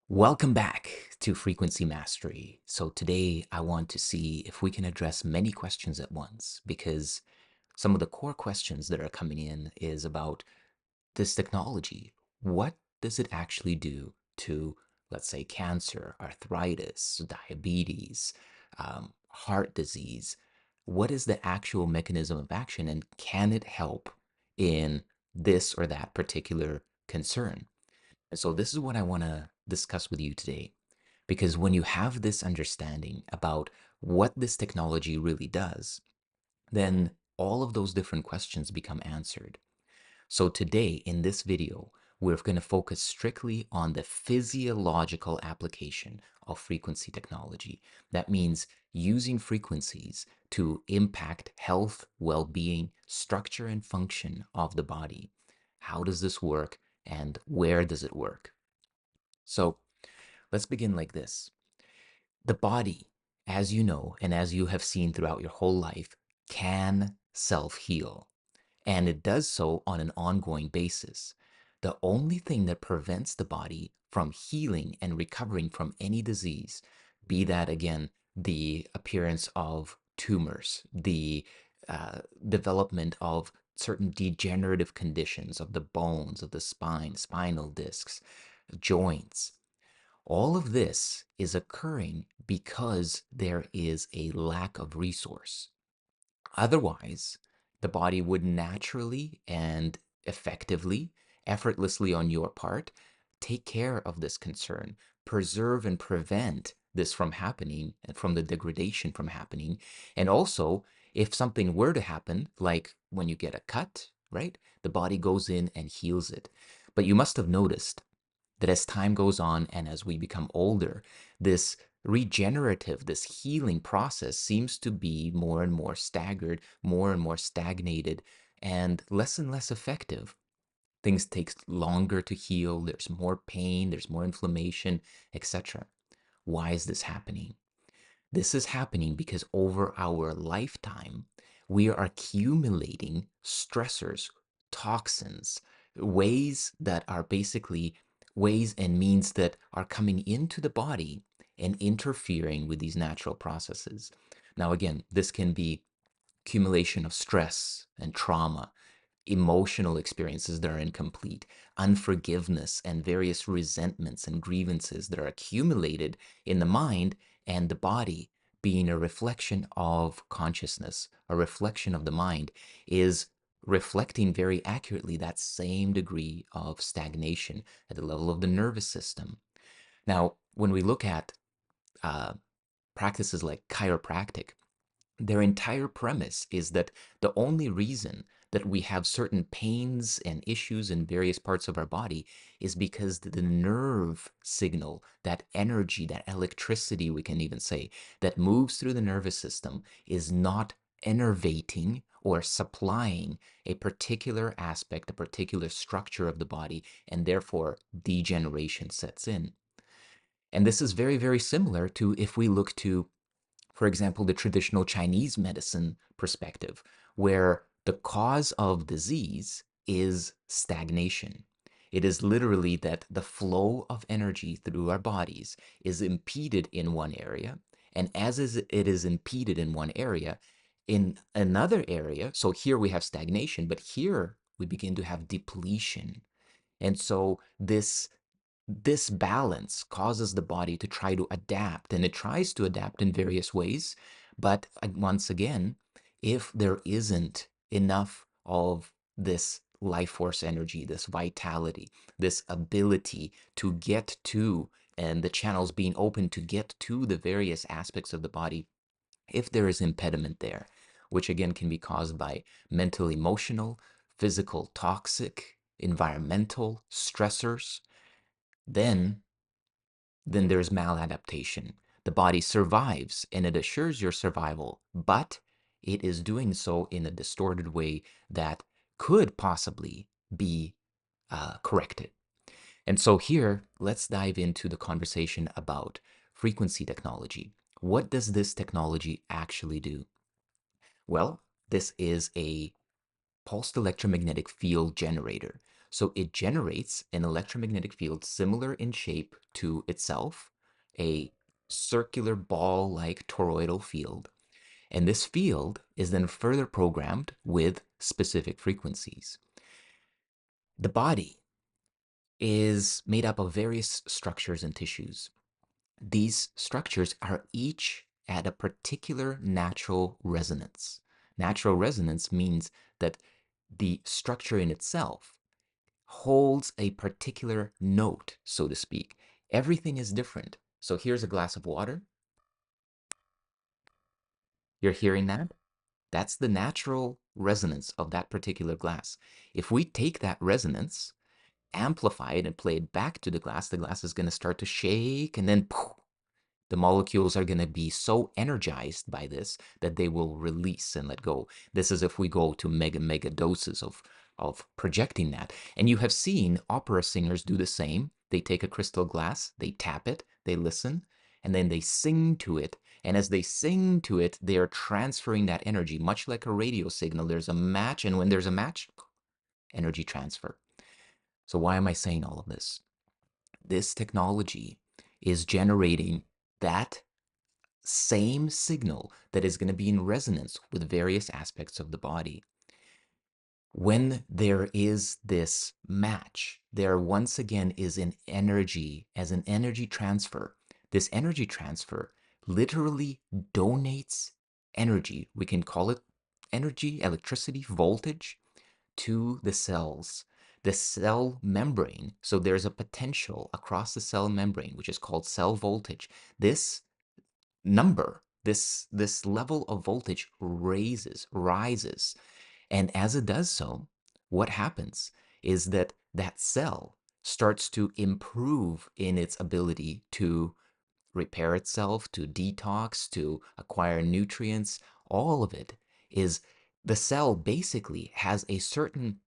Welcome back to Frequency Mastery. So today I want to see if we can address many questions at once because some of the core questions that are coming in is about this technology. What does it actually do to, let's say, cancer, arthritis, diabetes, heart disease? What is the actual mechanism of action and can it help in this or that particular concern? And so this is what I want to discuss with you today. Because when you have this understanding about what this technology really does, then all of those different questions become answered. So today in this video, we're going to focus strictly on the physiological application of frequency technology. That means using frequencies to impact health, well-being, structure, and function of the body. How does this work and where does it work? So let's begin like this. The body, as you know, and as you have seen throughout your whole life, can self-heal. And it does so on an ongoing basis. The only thing that prevents the body from healing and recovering from any disease, be that again, the appearance of tumors, the development of certain degenerative conditions of the bones, of the spine, spinal discs, joints, all of this is occurring because there is a lack of resource. Otherwise, the body would naturally and effectively, effortlessly on your part, take care of this concern, preserve and prevent this from happening and from the degradation from happening. And also, if something were to happen, like when you get a cut, right, the body goes in and heals it. But you must have noticed that as time goes on and as we become older, this regenerative, this healing process seems to be more and more staggered, more and more stagnated, and less effective. Things take longer to heal, there's more pain, there's more inflammation, etc. Why is this happening? This is happening because over our lifetime, we are accumulating stressors, toxins, ways that are basically ways and means that are coming into the body and interfering with these natural processes. Now, again, this can be accumulation of stress and trauma, emotional experiences that are incomplete, unforgiveness, and various resentments and grievances that are accumulated in the mind and the body, being a reflection of consciousness, a reflection of the mind, is reflecting very accurately that same degree of stagnation at the level of the nervous system. Now, when we look at uh, practices like chiropractic, their entire premise is that the only reason that we have certain pains and issues in various parts of our body is because the nerve signal, that energy, that electricity, we can even say, that moves through the nervous system is not innervating or supplying a particular aspect, a particular structure of the body, and therefore degeneration sets in. And this is very, very similar to if we look to, for example, the traditional Chinese medicine perspective, where the cause of disease is stagnation. It is literally that the flow of energy through our bodies is impeded in one area, and it is impeded in one area, in another area, so here we have stagnation, but here we begin to have depletion. And so this balance causes the body to try to adapt, and it tries to adapt in various ways. But once again, if there isn't enough of this life force energy, this vitality, this ability to get to, and the channels being open to get to the various aspects of the body, if there is impediment there, which again can be caused by mental, emotional, physical, toxic, environmental stressors, then there's maladaptation. The body survives and it assures your survival, but it is doing so in a distorted way that could possibly be corrected. And so here, let's dive into the conversation about frequency technology. What does this technology actually do? Well, this is a pulsed electromagnetic field generator. So it generates an electromagnetic field similar in shape to itself, a circular ball-like toroidal field. And this field is then further programmed with specific frequencies. The body is made up of various structures and tissues. These structures are each at a particular natural resonance. Natural resonance means that the structure in itself holds a particular note, so to speak. Everything is different. So here's a glass of water. You're hearing that? That's the natural resonance of that particular glass. If we take that resonance, amplify it, and play it back to the glass is going to start to shake, and then poof, the molecules are going to be so energized by this that they will release and let go. This is if we go to mega doses of projecting that. And you have seen opera singers do the same. They take a crystal glass, they tap it, they listen, and then they sing to it. And as they sing to it, they are transferring that energy, much like a radio signal. There's a match, and when there's a match, energy transfer. So why am I saying all of this? This technology is generating that same signal that is going to be in resonance with various aspects of the body. When there is this match, there once again is an energy, as an energy transfer. This energy transfer literally donates energy. We can call it energy, electricity, voltage to the cells. The cell membrane, so there's a potential across the cell membrane, which is called cell voltage. This number, this level of voltage rises. And as it does so, what happens is that that cell starts to improve in its ability to repair itself, to detox, to acquire nutrients. All of it is the cell basically has a certain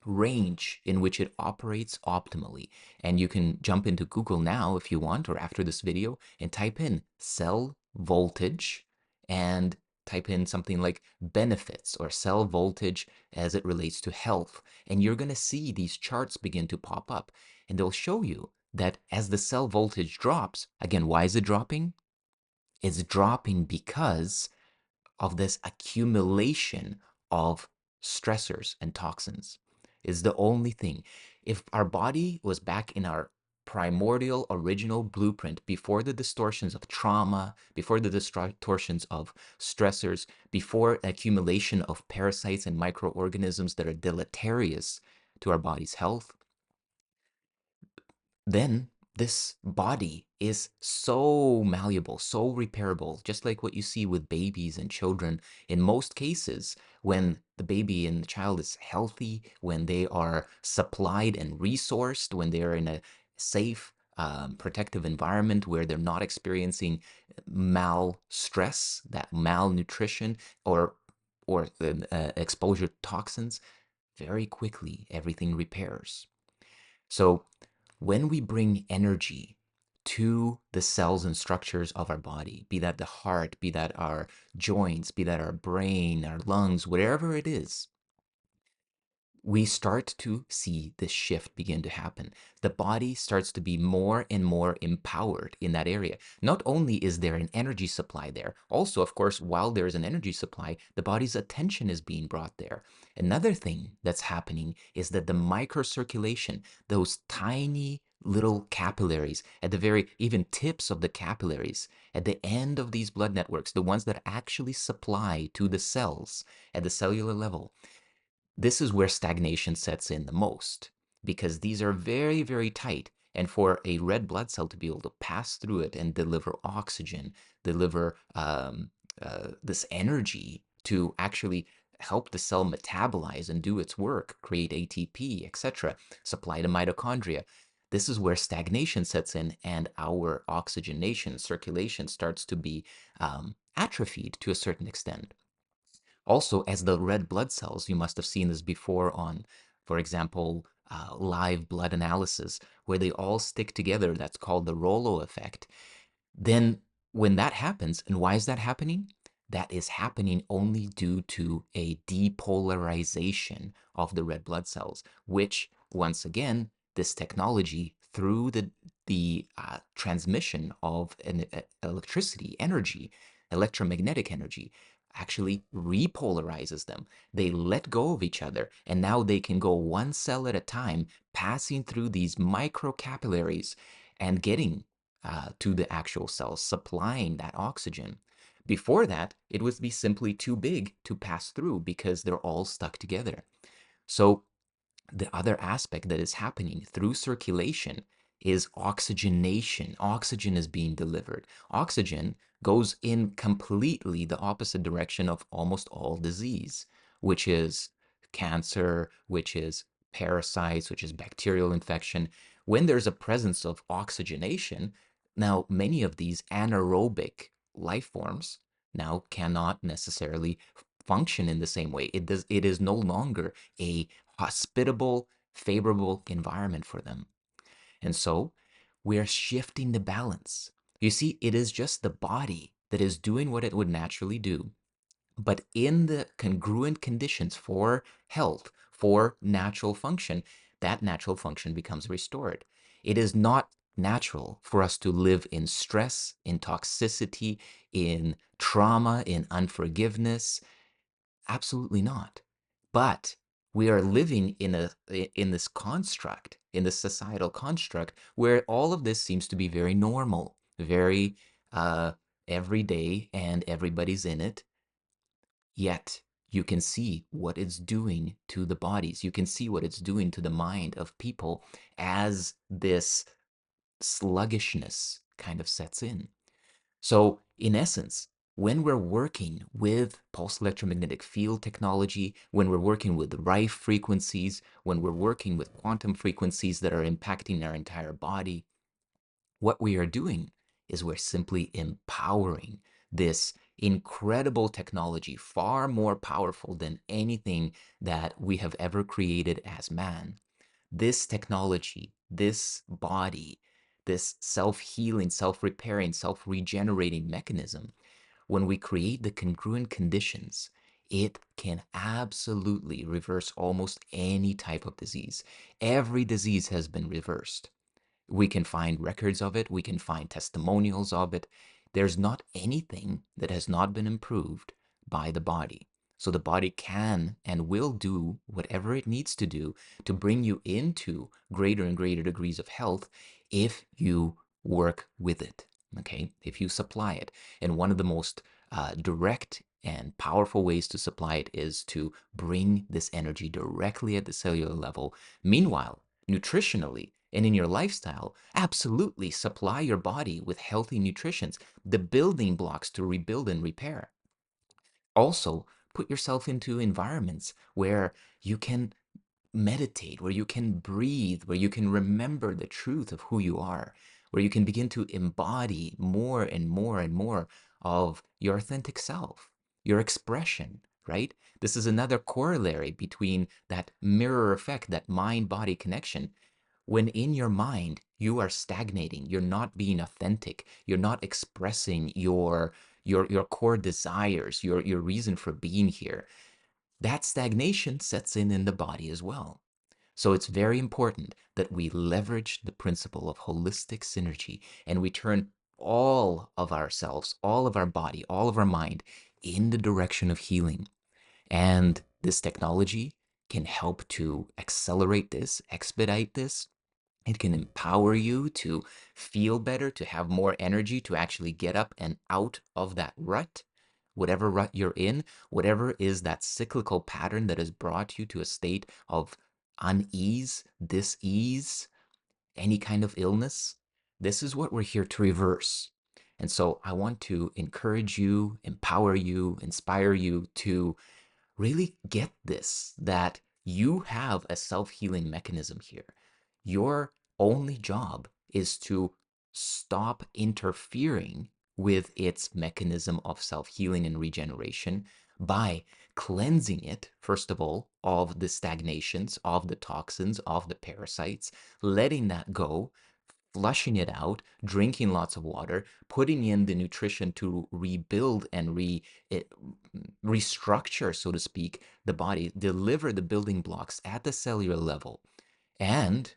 range in which it operates optimally. And you can jump into Google now if you want, or after this video, and type in cell voltage and type in something like benefits or cell voltage as it relates to health. And you're going to see these charts begin to pop up. And they'll show you that as the cell voltage drops, again, why is it dropping? It's dropping because of this accumulation of stressors and toxins is the only thing. If our body was back in our primordial original blueprint before the distortions of trauma, before the distortions of stressors, before accumulation of parasites and microorganisms that are deleterious to our body's health, then this body is so malleable, so repairable, just like what you see with babies and children. In most cases, when the baby and the child is healthy, when they are supplied and resourced, when they are in a safe, protective environment where they're not experiencing mal stress, that malnutrition, or exposure to toxins, very quickly everything repairs. So when we bring energy to the cells and structures of our body, be that the heart, be that our joints, be that our brain, our lungs, whatever it is, we start to see this shift begin to happen. The body starts to be more and more empowered in that area. Not only is there an energy supply there, also, of course, while there is an energy supply, the body's attention is being brought there. Another thing that's happening is that the microcirculation, those tiny little capillaries at the very even tips of the capillaries, at the end of these blood networks, the ones that actually supply to the cells at the cellular level, this is where stagnation sets in the most because these are very, very tight. And for a red blood cell to be able to pass through it and deliver oxygen, deliver this energy to actually help the cell metabolize and do its work, create ATP, etc., supply to mitochondria. This is where stagnation sets in and our oxygenation, circulation starts to be atrophied to a certain extent. Also, as the red blood cells, you must have seen this before on, for example, live blood analysis, where they all stick together. That's called the Rollo effect. Then, when that happens, and why is that happening? That is happening only due to a depolarization of the red blood cells, which once again, this technology through the transmission of electricity, energy, electromagnetic energy, actually repolarizes them. They let go of each other, and now they can go one cell at a time, passing through these microcapillaries and getting to the actual cells, supplying that oxygen. Before that, it would be simply too big to pass through because they're all stuck together. So the other aspect that is happening through circulation is oxygenation. Oxygen is being delivered. Oxygen goes in completely the opposite direction of almost all disease, which is cancer, which is parasites, which is bacterial infection. When there's a presence of oxygenation, now many of these anaerobic life forms now cannot necessarily function in the same way. It is no longer a hospitable, favorable environment for them. And so we're shifting the balance. You see, it is just the body that is doing what it would naturally do, but in the congruent conditions for health, for natural function, that natural function becomes restored. It is not natural for us to live in stress, in toxicity, in trauma, in unforgiveness. Absolutely not. But we are living in this construct, in this societal construct, where all of this seems to be very normal, very uh, everyday, and everybody's in it. Yet you can see what it's doing to the bodies. You can see what it's doing to the mind of people as this sluggishness kind of sets in. So, in essence, when we're working with pulse electromagnetic field technology, when we're working with Rife frequencies, when we're working with quantum frequencies that are impacting our entire body, what we are doing is we're simply empowering this incredible technology, far more powerful than anything that we have ever created as man. This technology, this body, this self-healing, self-repairing, self-regenerating mechanism, when we create the congruent conditions, it can absolutely reverse almost any type of disease. Every disease has been reversed. We can find records of it. We can find testimonials of it. There's not anything that has not been improved by the body. So the body can and will do whatever it needs to do to bring you into greater and greater degrees of health if you work with it, okay? If you supply it. And one of the most direct and powerful ways to supply it is to bring this energy directly at the cellular level. Meanwhile, nutritionally and in your lifestyle, absolutely supply your body with healthy nutritions, the building blocks to rebuild and repair. Also, put yourself into environments where you can meditate, where you can breathe, where you can remember the truth of who you are, where you can begin to embody more and more and more of your authentic self, your expression, right? This is another corollary between that mirror effect, that mind body connection. When in your mind you are stagnating, you're not being authentic, you're not expressing your core desires, your reason for being here, that stagnation sets in the body as well. So it's very important that we leverage the principle of holistic synergy and we turn all of ourselves, all of our body, all of our mind in the direction of healing. And this technology can help to accelerate this, expedite this. It can empower you to feel better, to have more energy, to actually get up and out of that rut, whatever rut you're in, whatever is that cyclical pattern that has brought you to a state of unease, dis-ease, any kind of illness. This is what we're here to reverse. And so I want to encourage you, empower you, inspire you to really get this, that you have a self-healing mechanism here. Your only job is to stop interfering with its mechanism of self-healing and regeneration by cleansing it, first of all, of the stagnations, of the toxins, of the parasites, letting that go, flushing it out, drinking lots of water, putting in the nutrition to rebuild and restructure, so to speak, the body, deliver the building blocks at the cellular level. and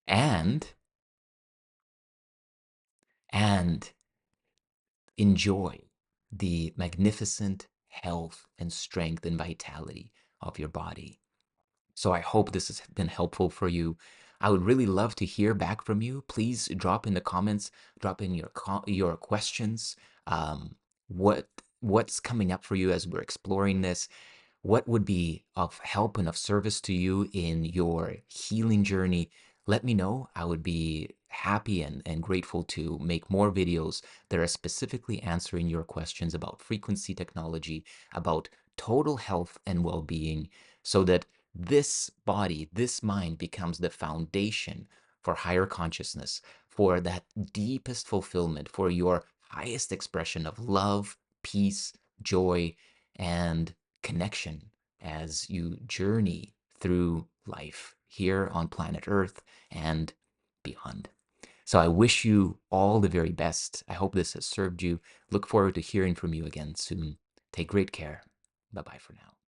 and and enjoy the magnificent health and strength and vitality of your body. So I hope this has been helpful for you. I would really love to hear back from you. Please drop in the comments, drop in your questions. Um, what what's coming up for you as we're exploring this? What would be of help and of service to you in your healing journey? Let me know. I would be happy and grateful to make more videos that are specifically answering your questions about frequency technology, about total health and well-being, so that this body, this mind becomes the foundation for higher consciousness, for that deepest fulfillment, for your highest expression of love, peace, joy, and connection as you journey through life here on planet Earth and beyond. So I wish you all the very best. I hope this has served you. Look forward to hearing from you again soon. Take great care. Bye bye for now.